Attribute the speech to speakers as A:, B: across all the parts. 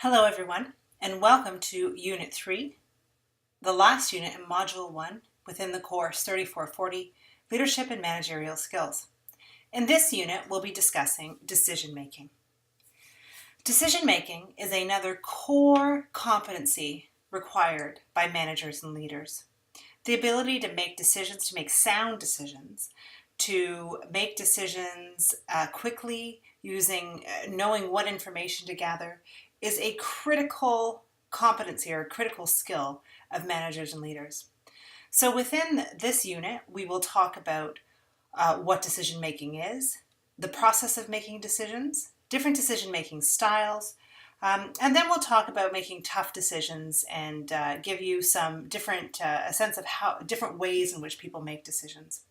A: Hello everyone, and welcome to Unit 3, the last unit in Module 1 within the course 3440, Leadership and Managerial Skills. In this unit, we'll be discussing decision-making. Decision-making is another core competency required by managers and leaders. The ability to make decisions, to make sound decisions, to make decisions quickly knowing what information to gather, is a critical competency or a critical skill of managers and leaders. So within this unit, we will talk about what decision-making is, the process of making decisions, different decision-making styles, and then we'll talk about making tough decisions and give you some a sense of how different ways in which people make decisions.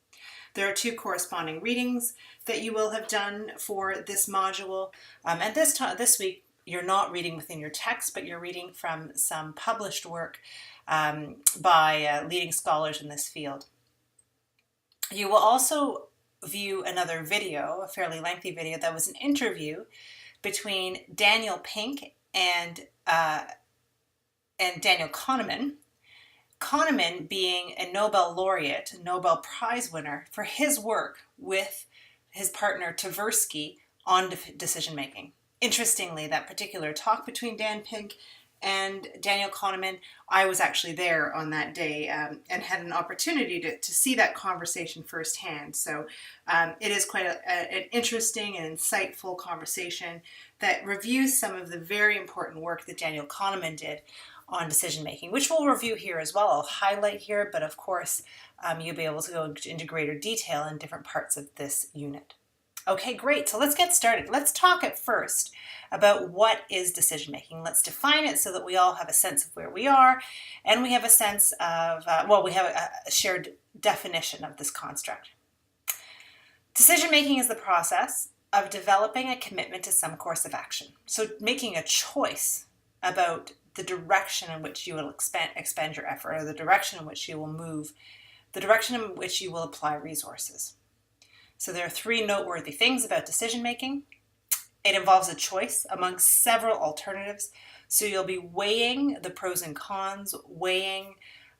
A: There are two corresponding readings that you will have done for this module, and this week you're not reading within your text, but you're reading from some published work by leading scholars in this field. You will also view another video, a fairly lengthy video, that was an interview between Daniel Pink and Daniel Kahneman. Kahneman being a Nobel laureate, a Nobel Prize winner for his work with his partner Tversky on decision-making. Interestingly, that particular talk between Dan Pink and Daniel Kahneman, I was actually there on that day and had an opportunity to see that conversation firsthand. So it is quite an interesting and insightful conversation that reviews some of the very important work that Daniel Kahneman did on decision-making, which we'll review here as well. I'll highlight here, but of course, you'll be able to go into greater detail in different parts of this unit. Okay, great. So let's get started. Let's talk at first about what is decision-making. Let's define it so that we all have a sense of where we are, and we have a sense of, we have a shared definition of this construct. Decision-making is the process of developing a commitment to some course of action. So making a choice about the direction in which you will expend your effort, or the direction in which you will move, the direction in which you will apply resources. So there are three noteworthy things about decision-making. It involves a choice among several alternatives. So you'll be weighing the pros and cons, weighing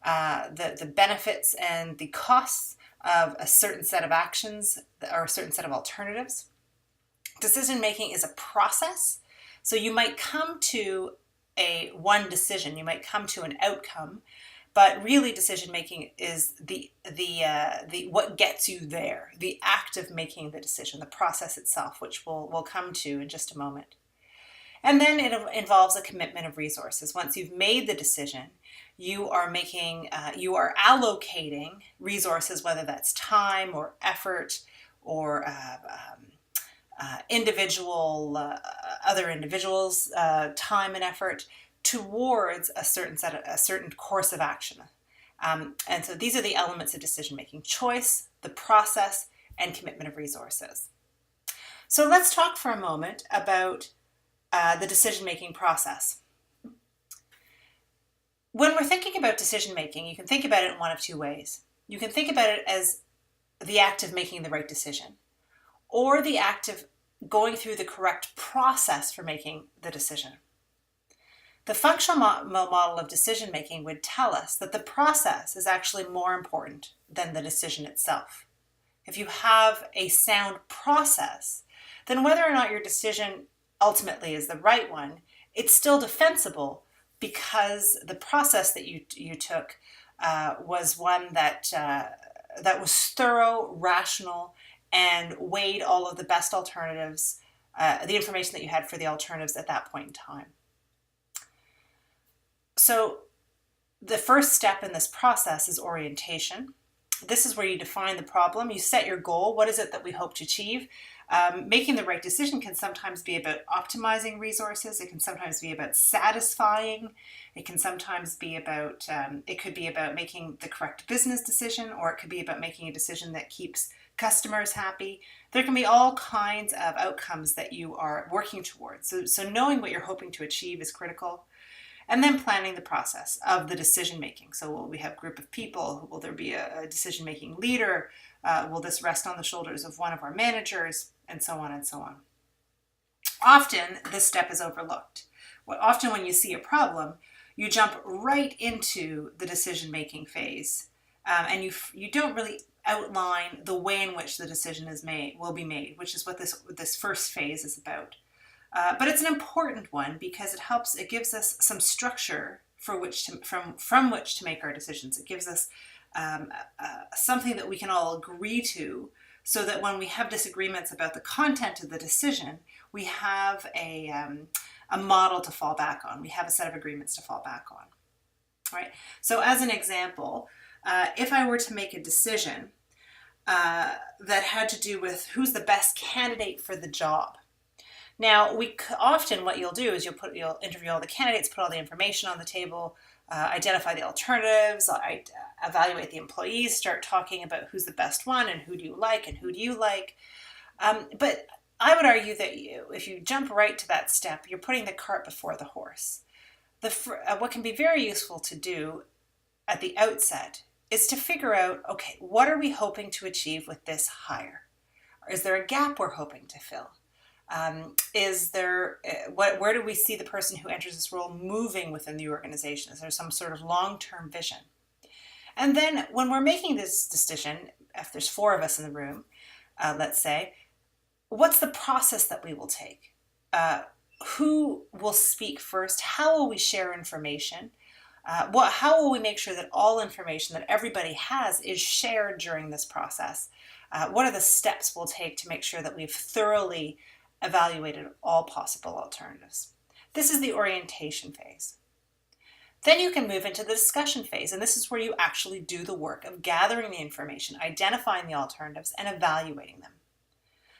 A: the benefits and the costs of a certain set of actions or a certain set of alternatives. Decision-making is a process. So you might come to one decision, you might come to an outcome, but really decision-making is the what gets you there, the act of making the decision, the process itself, which we'll come to in just a moment. And then it involves a commitment of resources. Once you've made the decision, you are allocating resources, whether that's time or effort or other individuals' time and effort towards a certain course of action. And so these are the elements of decision-making: choice, the process, and commitment of resources. So let's talk for a moment about the decision-making process. When we're thinking about decision-making, you can think about it in one of two ways. You can think about it as the act of making the right decision, or the act of going through the correct process for making the decision. The functional model of decision-making would tell us that the process is actually more important than the decision itself. If you have a sound process, then whether or not your decision ultimately is the right one, it's still defensible because the process that you took was one that was thorough, rational, and weighed all of the best alternatives, the information that you had for the alternatives at that point in time. So the first step in this process is orientation. This is where you define the problem. You set your goal. What is it that we hope to achieve? Making the right decision can sometimes be about optimizing resources. It can sometimes be about satisfying. It can sometimes be about, it could be about making the correct business decision, or it could be about making a decision that keeps customers happy. There can be all kinds of outcomes that you are working towards. So knowing what you're hoping to achieve is critical. And then planning the process of the decision-making. So will we have a group of people? Will there be a decision-making leader? Will this rest on the shoulders of one of our managers? And so on and so on. Often, this step is overlooked. Often when you see a problem, you jump right into the decision-making phase, and you don't really outline the way in which the decision will be made, which is what this first phase is about. But it's an important one because it gives us some structure from which to make our decisions. It gives us something that we can all agree to, so that when we have disagreements about the content of the decision, we have a model to fall back on. We have a set of agreements to fall back on. All right. So as an example, if I were to make a decision that had to do with who's the best candidate for the job. Now, often what you'll do is you'll interview all the candidates, put all the information on the table, identify the alternatives, evaluate the employees, start talking about who's the best one and who do you like and who do you like. But I would argue that if you jump right to that step, you're putting the cart before the horse. What can be very useful to do at the outset is to figure out, okay, what are we hoping to achieve with this hire? Is there a gap we're hoping to fill? Where do we see the person who enters this role moving within the organization? Is there some sort of long-term vision? And then when we're making this decision, if there's 4 of us in the room, let's say, what's the process that we will take? Who will speak first? How will we share information? How will we make sure that all information that everybody has is shared during this process? What are the steps we'll take to make sure that we've thoroughly evaluated all possible alternatives? This is the orientation phase. Then you can move into the discussion phase, and this is where you actually do the work of gathering the information, identifying the alternatives, and evaluating them.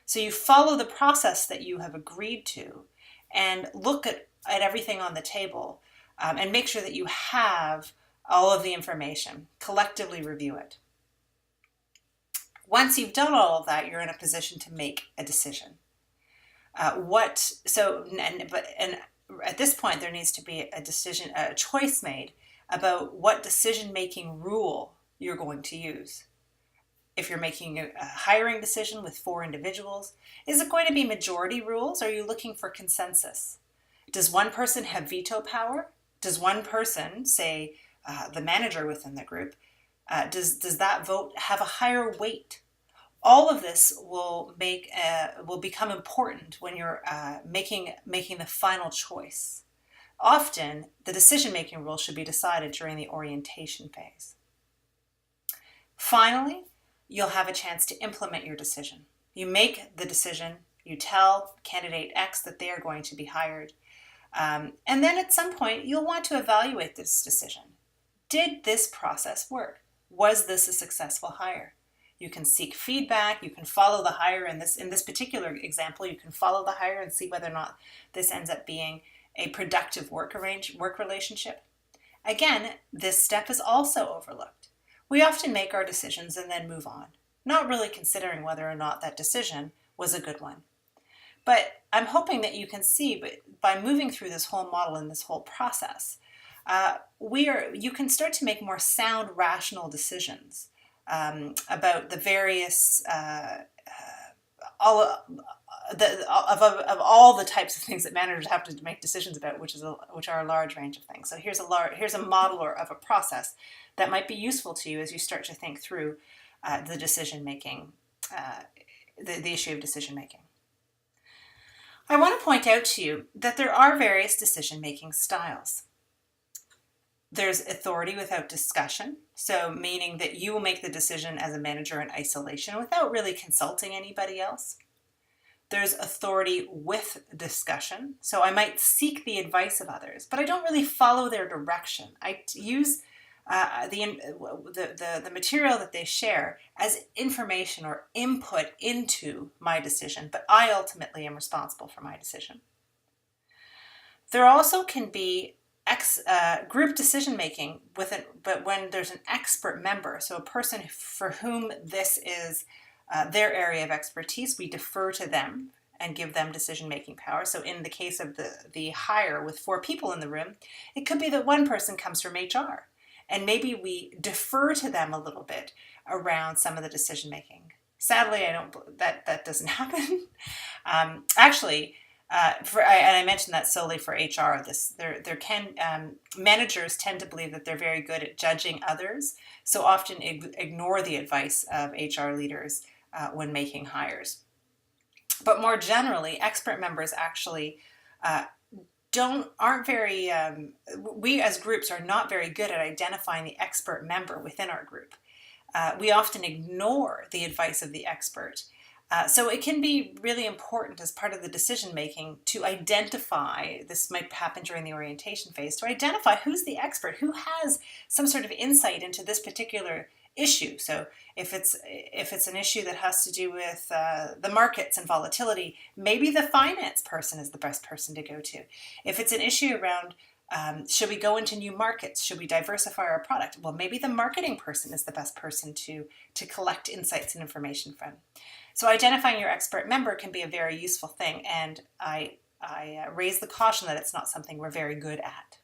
A: So you follow the process that you have agreed to and look at everything on the table, and make sure that you have all of the information, collectively review it. Once you've done all of that, you're in a position to make a decision. At this point, there needs to be a choice made about what decision-making rule you're going to use. If you're making a hiring decision with 4 individuals, is it going to be majority rules? Or are you looking for consensus? Does one person have veto power? Does one person, say the manager within the group, does that vote have a higher weight? All of this will become important when you're making the final choice. Often, the decision-making rule should be decided during the orientation phase. Finally, you'll have a chance to implement your decision. You make the decision, you tell candidate X that they are going to be hired. And then at some point, you'll want to evaluate this decision. Did this process work? Was this a successful hire? You can seek feedback. You can follow the hire. In this particular example, you can follow the hire and see whether or not this ends up being a productive work relationship. Again, this step is also overlooked. We often make our decisions and then move on, not really considering whether or not that decision was a good one. But I'm hoping that you can see, by moving through this whole model and this whole process, you can start to make more sound, rational decisions about the various all the types of things that managers have to make decisions about, which are a large range of things. So here's a model of a process that might be useful to you as you start to think through the decision making, the issue of decision making. I want to point out to you that there are various decision-making styles. There's authority without discussion, so meaning that you will make the decision as a manager in isolation without really consulting anybody else. There's authority with discussion, so I might seek the advice of others, but I don't really follow their direction. I use the material that they share as information or input into my decision, but I ultimately am responsible for my decision. There also can be group decision making but when there's an expert member, so a person for whom this is their area of expertise, we defer to them and give them decision-making power. So in the case of the hire with 4 people in the room, it could be that one person comes from HR. And maybe we defer to them a little bit around some of the decision making. Sadly, that doesn't happen. And I mentioned that solely for HR. Managers tend to believe that they're very good at judging others, so often ignore the advice of HR leaders when making hires. But more generally, expert members actually uh, aren't very. We as groups are not very good at identifying the expert member within our group. We often ignore the advice of the expert. So it can be really important as part of the decision making to identify, this might happen during the orientation phase, to identify who's the expert, who has some sort of insight into this particular issue. So if it's an issue that has to do with the markets and volatility, maybe the finance person is the best person to go to. If it's an issue around should we go into new markets? Should we diversify our product? Well, maybe the marketing person is the best person to collect insights and information from. So identifying your expert member can be a very useful thing, and I raise the caution that it's not something we're very good at.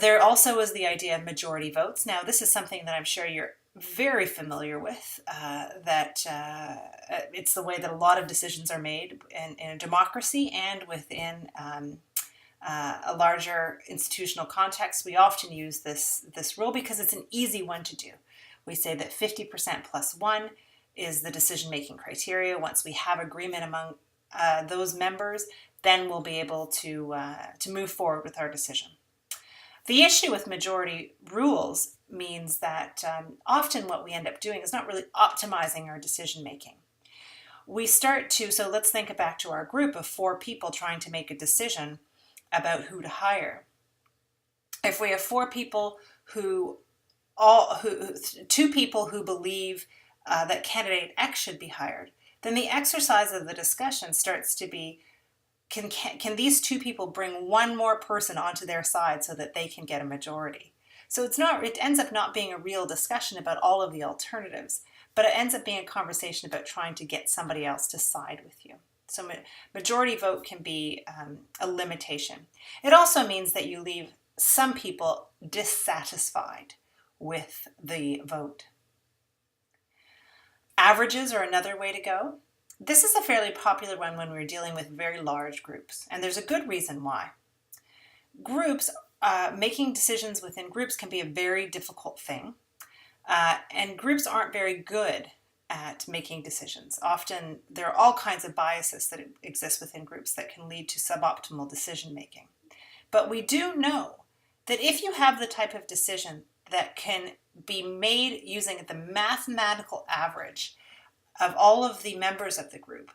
A: There also is the idea of majority votes. Now, this is something that I'm sure you're very familiar with, it's the way that a lot of decisions are made in a democracy and within a larger institutional context. We often use this rule because it's an easy one to do. We say that 50% plus one is the decision-making criteria. Once we have agreement among those members, then we'll be able to move forward with our decision. The issue with majority rules means that often what we end up doing is not really optimizing our decision-making. So let's think back to our group of 4 people trying to make a decision about who to hire. If we have 4 people two people who believe that candidate X should be hired, then the exercise of the discussion starts to be, can these 2 people bring one more person onto their side so that they can get a majority? So it ends up not being a real discussion about all of the alternatives, but it ends up being a conversation about trying to get somebody else to side with you. So majority vote can be a limitation. It also means that you leave some people dissatisfied with the vote. Averages are another way to go. This is a fairly popular one when we're dealing with very large groups, and there's a good reason why. Making decisions within groups can be a very difficult thing, and groups aren't very good at making decisions. Often there are all kinds of biases that exist within groups that can lead to suboptimal decision making. But we do know that if you have the type of decision that can be made using the mathematical average of all of the members of the group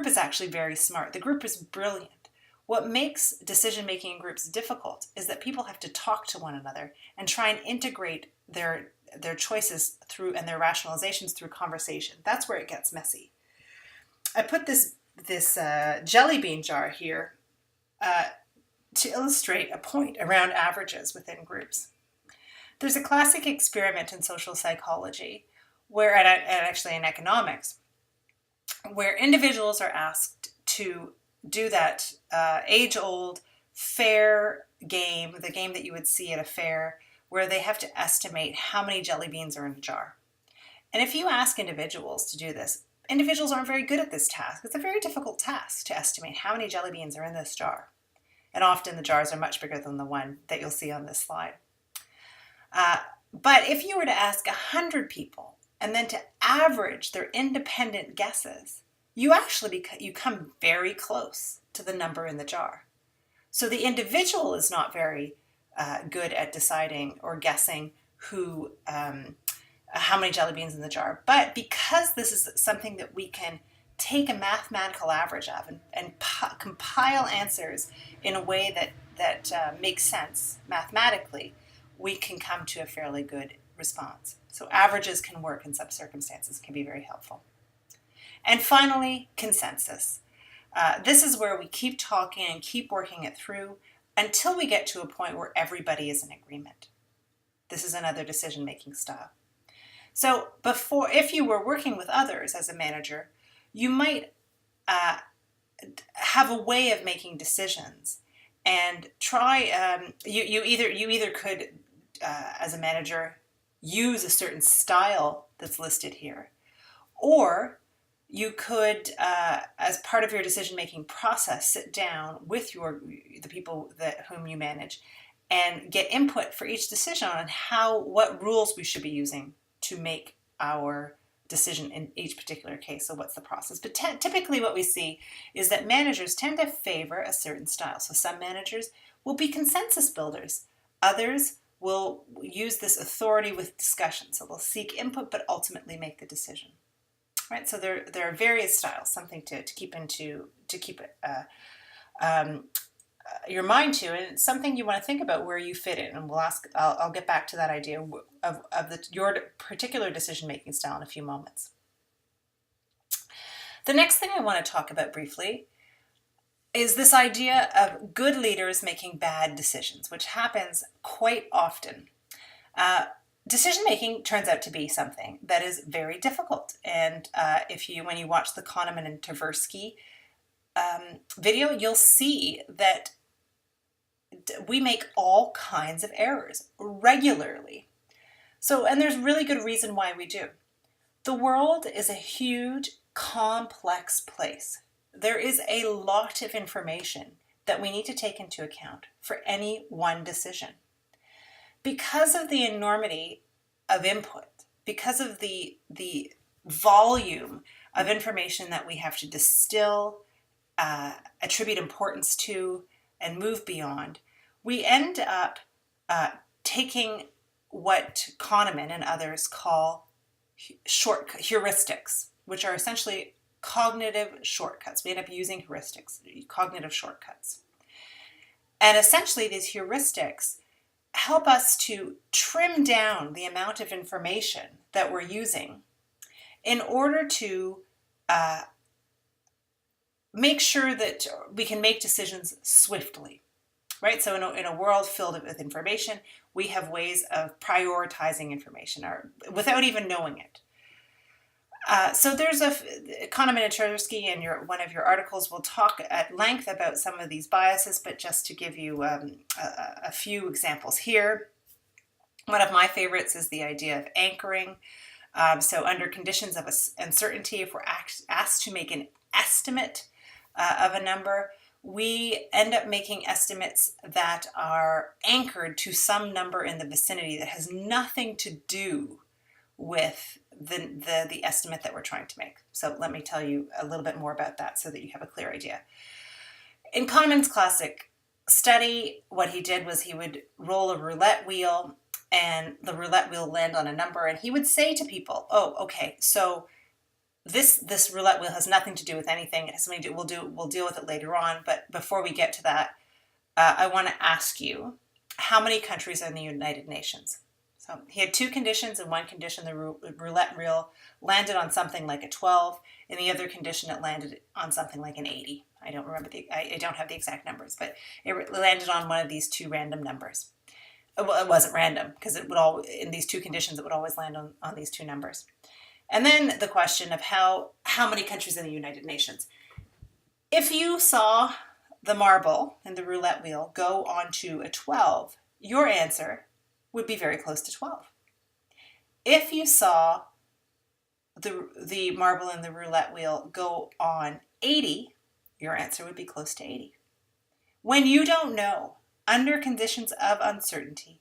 A: is actually very smart. The group is brilliant. What makes decision-making in groups difficult is that people have to talk to one another and try and integrate their choices through and their rationalizations through conversation. That's where it gets messy. I put this jelly bean jar here to illustrate a point around averages within groups. There's a classic experiment in social psychology, and actually in economics, where individuals are asked to do that age-old fair game, the game that you would see at a fair, where they have to estimate how many jelly beans are in a jar. And if you ask individuals to do this, individuals aren't very good at this task. It's a very difficult task to estimate how many jelly beans are in this jar. And often the jars are much bigger than the one that you'll see on this slide. But if you were to ask 100 people and then to average their independent guesses, you come very close to the number in the jar. So the individual is not very good at deciding or guessing how many jelly beans in the jar. But because this is something that we can take a mathematical average of and compile answers in a way that makes sense mathematically, we can come to a fairly good response. So averages can work in some circumstances, can be very helpful. And finally, consensus. This is where we keep talking and keep working it through until we get to a point where everybody is in agreement. This is another decision-making style. So if you were working with others as a manager, you might have a way of making decisions and try. You either could, as a manager, use a certain style that's listed here, or You could, as part of your decision-making process, sit down with the people whom you manage and get input for each decision on what rules we should be using to make our decision in each particular case. So what's the process? But typically what we see is that managers tend to favor a certain style. So some managers will be consensus builders. Others will use this authority with discussion. So they'll seek input but ultimately make the decision. Right? So there are various styles, something to keep your mind to, and it's something you want to think about where you fit in. And I'll get back to that idea of your particular decision-making style in a few moments. The next thing I want to talk about briefly is this idea of good leaders making bad decisions, which happens quite often. Decision-making turns out to be something that is very difficult. And when you watch the Kahneman and Tversky video, you'll see that we make all kinds of errors regularly. And there's really good reason why we do. The world is a huge, complex place. There is a lot of information that we need to take into account for any one decision. Because of the enormity of input, because of the volume of information that we have to distill, attribute importance to, and move beyond, we end up taking what Kahneman and others call heuristics, which are essentially cognitive shortcuts. We end up using heuristics, cognitive shortcuts. And essentially these heuristics help us to trim down the amount of information that we're using in order to make sure that we can make decisions swiftly, right? So in a world filled with information, we have ways of prioritizing information without even knowing it. So there's Kahneman and Tversky in one of your articles will talk at length about some of these biases, but just to give you a few examples here. One of my favorites is the idea of anchoring. So under conditions of uncertainty, if we're asked to make an estimate of a number, we end up making estimates that are anchored to some number in the vicinity that has nothing to do with the estimate that we're trying to make. So let me tell you a little bit more about that so that you have a clear idea. In Kahneman's classic study, what he did was he would roll a roulette wheel and the roulette wheel land on a number, and he would say to people, oh, okay, so this roulette wheel has nothing to do with anything. It has something to do, we'll deal with it later on, but before we get to that, I want to ask you, how many countries are in the United Nations? So he had two conditions. In one condition, the roulette wheel landed on something like a 12. In the other condition, it landed on something like an 80. I don't have the exact numbers, but it landed on one of these two random numbers. Well, it wasn't random because in these two conditions, it would always land on these two numbers. And then the question of how many countries in the United Nations. If you saw the marble in the roulette wheel go onto a 12, your answer would be very close to 12. If you saw the marble in the roulette wheel go on 80, your answer would be close to 80. When you don't know, under conditions of uncertainty,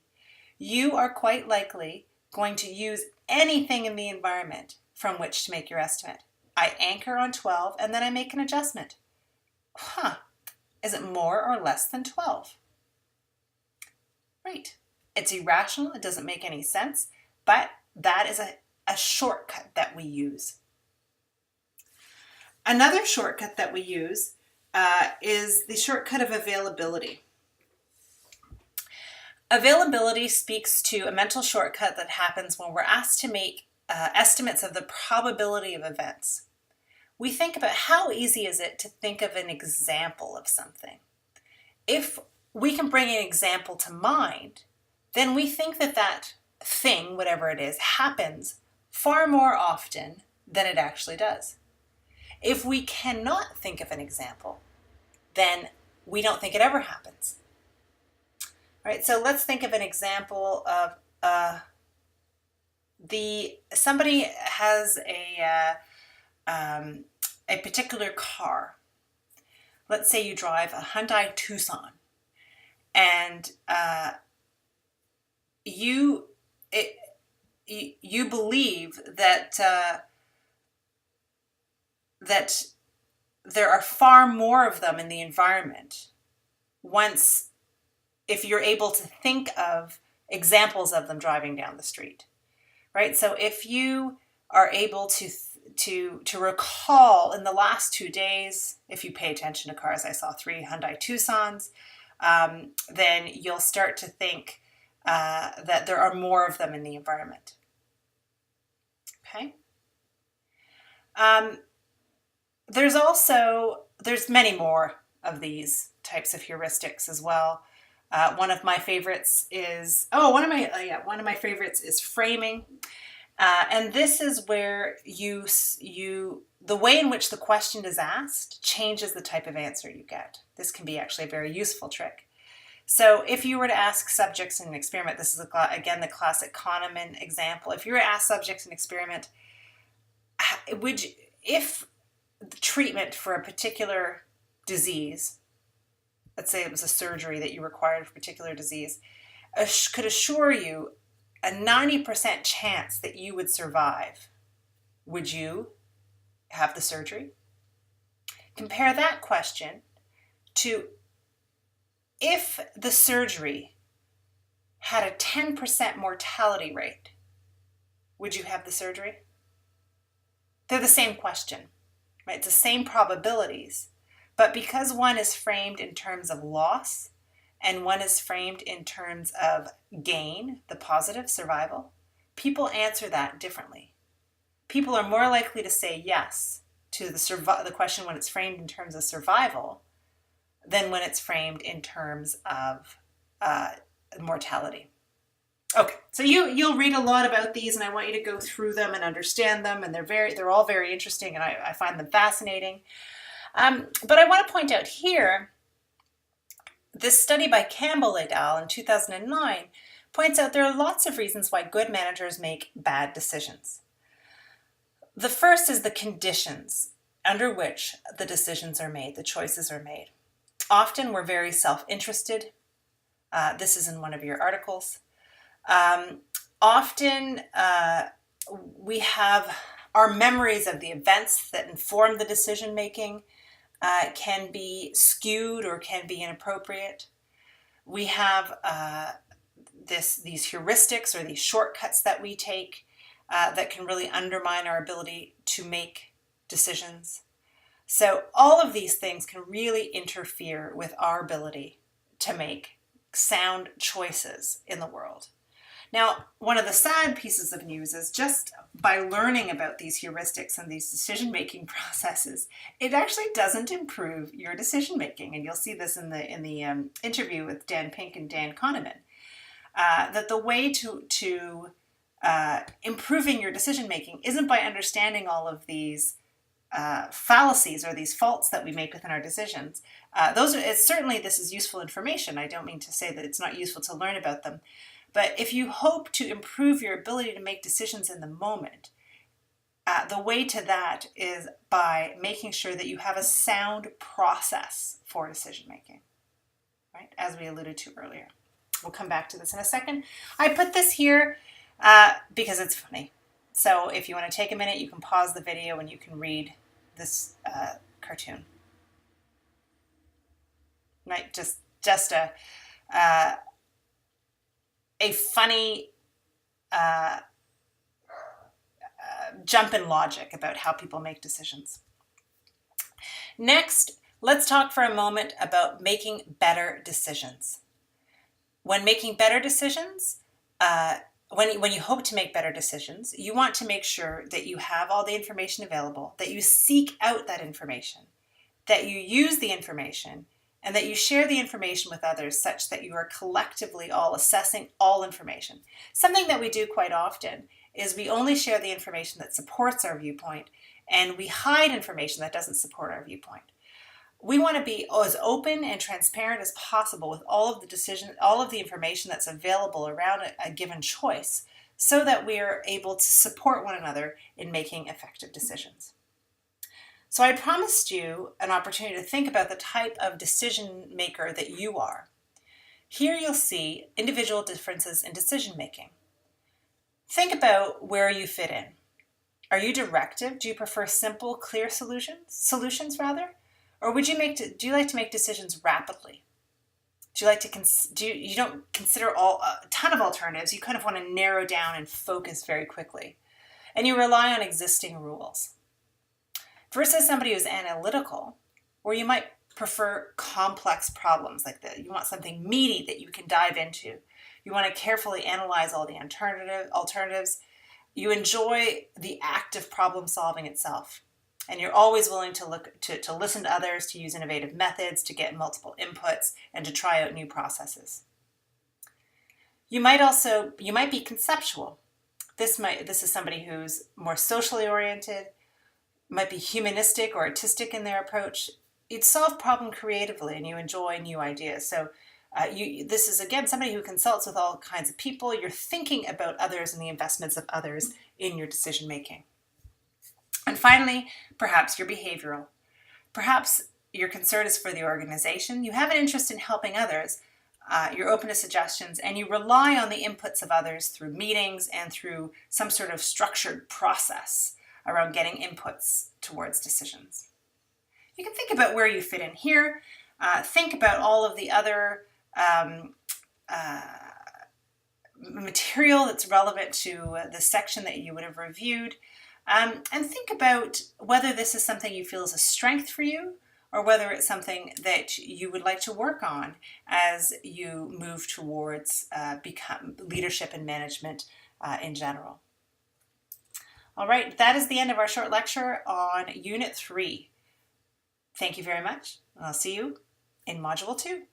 A: you are quite likely going to use anything in the environment from which to make your estimate. I anchor on 12 and then I make an adjustment. Is it more or less than 12? Right. It's irrational, it doesn't make any sense, but that is a shortcut that we use. Another shortcut that we use is the shortcut of availability. Availability speaks to a mental shortcut that happens when we're asked to make estimates of the probability of events. We think about how easy is it to think of an example of something. If we can bring an example to mind, then we think that thing, whatever it is, happens far more often than it actually does. If we cannot think of an example, then we don't think it ever happens. All right, so let's think of an example of somebody has a particular car. Let's say you drive a Hyundai Tucson, and you it, you believe that that there are far more of them in the environment once if you're able to think of examples of them driving down the street, right? So if you are able to recall in the last 2 days, if you pay attention to cars, I saw 3 Hyundai Tucsons, then you'll start to think that there are more of them in the environment. Okay. There's many more of these types of heuristics as well. One of my favorites is one of my favorites is framing, and this is where the way in which the question is asked changes the type of answer you get. This can be actually a very useful trick. So if you were to ask subjects in an experiment, this is again the classic Kahneman example. If you were to ask subjects in an experiment, if the treatment for a particular disease, let's say it was a surgery that you required for a particular disease, could assure you a 90% chance that you would survive, would you have the surgery? Compare that question to if the surgery had a 10% mortality rate, would you have the surgery? They're the same question, right? It's the same probabilities, but because one is framed in terms of loss and one is framed in terms of gain, the positive survival, people answer that differently. People are more likely to say yes to the question when it's framed in terms of survival than when it's framed in terms of mortality. Okay, so you'll read a lot about these, and I want you to go through them and understand them, and they're all very interesting, and I find them fascinating. But I want to point out here, this study by Campbell et al. In 2009 points out there are lots of reasons why good managers make bad decisions. The first is the conditions under which the decisions are made, the choices are made. Often we're very self-interested. This is in one of your articles. Often we have our memories of the events that inform the decision making can be skewed or can be inappropriate. We have these heuristics or these shortcuts that we take that can really undermine our ability to make decisions. So all of these things can really interfere with our ability to make sound choices in the world. Now, one of the sad pieces of news is just by learning about these heuristics and these decision-making processes, it actually doesn't improve your decision-making. And you'll see this in the interview with Dan Pink and Dan Kahneman, that the way to improving your decision-making isn't by understanding all of these fallacies or these faults that we make within our decisions. Certainly this is useful information. I don't mean to say that it's not useful to learn about them. But if you hope to improve your ability to make decisions in the moment, the way to that is by making sure that you have a sound process for decision making, right? As we alluded to earlier. We'll come back to this in a second. I put this here because it's funny. So if you want to take a minute, you can pause the video and you can read this cartoon. Right? Just a funny jump in logic about how people make decisions. Next, let's talk for a moment about making better decisions. When making better decisions, when you hope to make better decisions, you want to make sure that you have all the information available, that you seek out that information, that you use the information, and that you share the information with others such that you are collectively all assessing all information. Something that we do quite often is we only share the information that supports our viewpoint, and we hide information that doesn't support our viewpoint. We want to be as open and transparent as possible with all of the information that's available around a given choice so that we are able to support one another in making effective decisions. So I promised you an opportunity to think about the type of decision maker that you are. Here you'll see individual differences in decision making. Think about where you fit in. Are you directive? Do you prefer simple, clear solutions rather? Or do you like to make decisions rapidly? Do you like to you don't consider a ton of alternatives? You kind of want to narrow down and focus very quickly. And you rely on existing rules. Versus somebody who's analytical, or you might prefer complex problems like that. You want something meaty that you can dive into. You want to carefully analyze all the alternatives. You enjoy the act of problem solving itself. And you're always willing to listen to others, to use innovative methods, to get multiple inputs, and to try out new processes. You might be conceptual. This is somebody who's more socially oriented, might be humanistic or artistic in their approach. You'd solve problem creatively and you enjoy new ideas. So this is, again, somebody who consults with all kinds of people. You're thinking about others and the investments of others in your decision making. And finally, perhaps you're behavioral. Perhaps your concern is for the organization. You have an interest in helping others. You're open to suggestions and you rely on the inputs of others through meetings and through some sort of structured process around getting inputs towards decisions. You can think about where you fit in here. Think about all of the other material that's relevant to the section that you would have reviewed. And think about whether this is something you feel is a strength for you or whether it's something that you would like to work on as you move towards become leadership and management in general. All right, that is the end of our short lecture on Unit 3. Thank you very much, and I'll see you in Module 2.